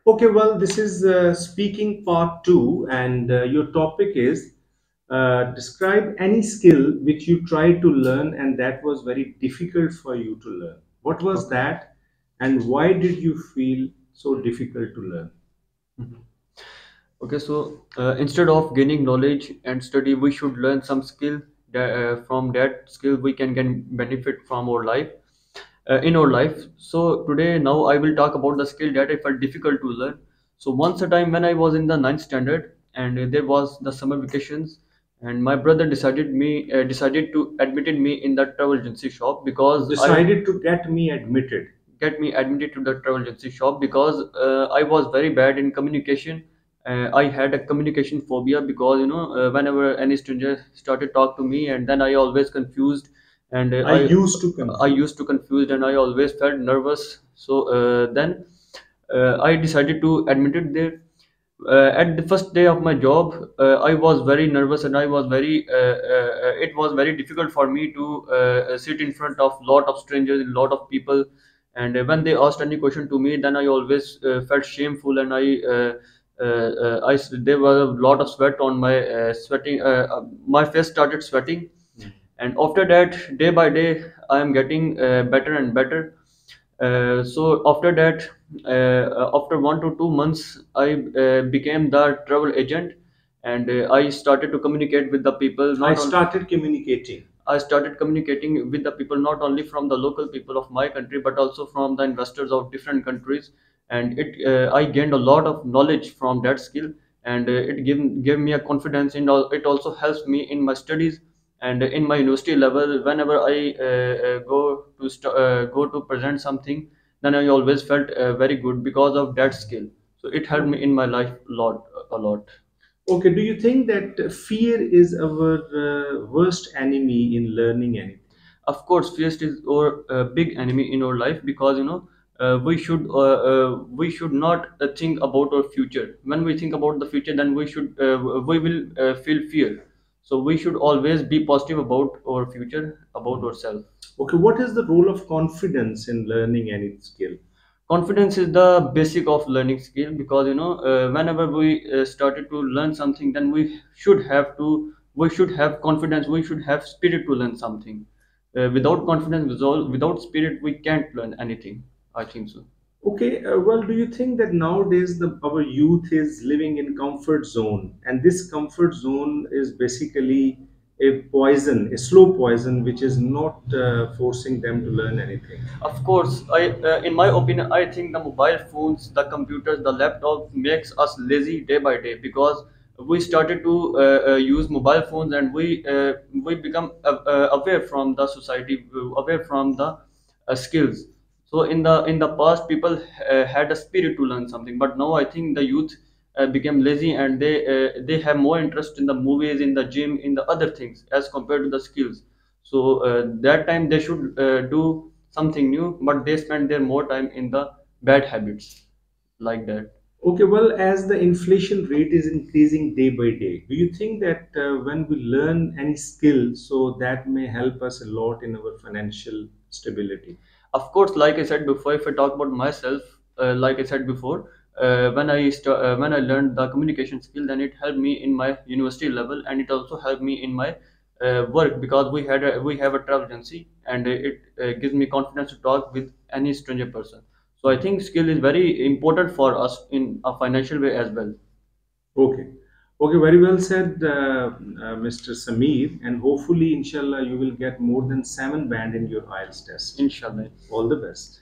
Okay, well, this is speaking part two, and your topic is describe any skill which you tried to learn and that was very difficult for you to learn. What was Okay. that, and why did you feel so difficult to learn? Mhm. Okay, so instead of gaining knowledge and study, we should learn some skill that from that skill we can get benefit from our life in our life. So today now I will talk about the skill that I felt difficult to learn. So once a time when I was in the ninth standard and there was the summer vacations and my brother decided to admitted me in the travel agency shop because I Decided to get me admitted. get me admitted to the travel agency shop because I was very bad in communication. I had a communication phobia because whenever any stranger started talk to me and then I always confused and I used to I confuse. used to confused and I always felt nervous. So then I decided to admit it there. At the first day of my job, I was very nervous and I was very. It was very difficult for me to sit in front of lot of strangers, lot of people, and when they asked any question to me, then I always felt shameful and there was a lot of sweat on my sweating. My face started sweating, and after that, day by day, I am getting better and better. So after that, after 1 to 2 months, I became the travel agent, and I started to communicate with the people. I Not only started communicating. I started communicating with the people not only from the local people of my country, but also from the investors of different countries. And it I gained a lot of knowledge from that skill, and it gave me a confidence. It also helps me in my studies and in my university level. Whenever I go to present something, then I always felt very good because of that skill. So it helped me in my life a lot. Okay, do you think that fear is our worst enemy in learning anything? Of course, fear is our big enemy in our life because we should not think about our future. When we think about the future, then we will feel fear. So we should always be positive about our future, about ourselves. Okay, what is the role of confidence in learning any skill? Confidence is the basic of learning skill because whenever we started to learn something, then we should have confidence, we should have spirit to learn something. Without confidence, without spirit, we can't learn anything, I think so. Okay, well, do you think that nowadays our youth is living in comfort zone, and this comfort zone is basically a poison, a slow poison, which is not forcing them to learn anything? Of course, in my opinion, I think the mobile phones, the computers, the laptop makes us lazy day by day because we started to use mobile phones and we become aware from the society, aware from the skills. So in the past, people had a spirit to learn something, but now I think the youth became lazy and they have more interest in the movies, in the gym, in the other things as compared to the skills. So that time they should do something new, but they spend their more time in the bad habits like that. Okay, well, as the inflation rate is increasing day by day, do you think that when we learn any skill, so that may help us a lot in our financial stability? Of course, like I said before, if I talk about myself, like I said before, when I learned the communication skill, then it helped me in my university level, and it also helped me in my work because we have a travel agency, and it gives me confidence to talk with any stranger person. So I think skill is very important for us in a financial way as well. Okay. Okay, very well said, Mr. Sameer. And hopefully, inshallah, you will get more than 7 band in your IELTS test. Inshallah. All the best.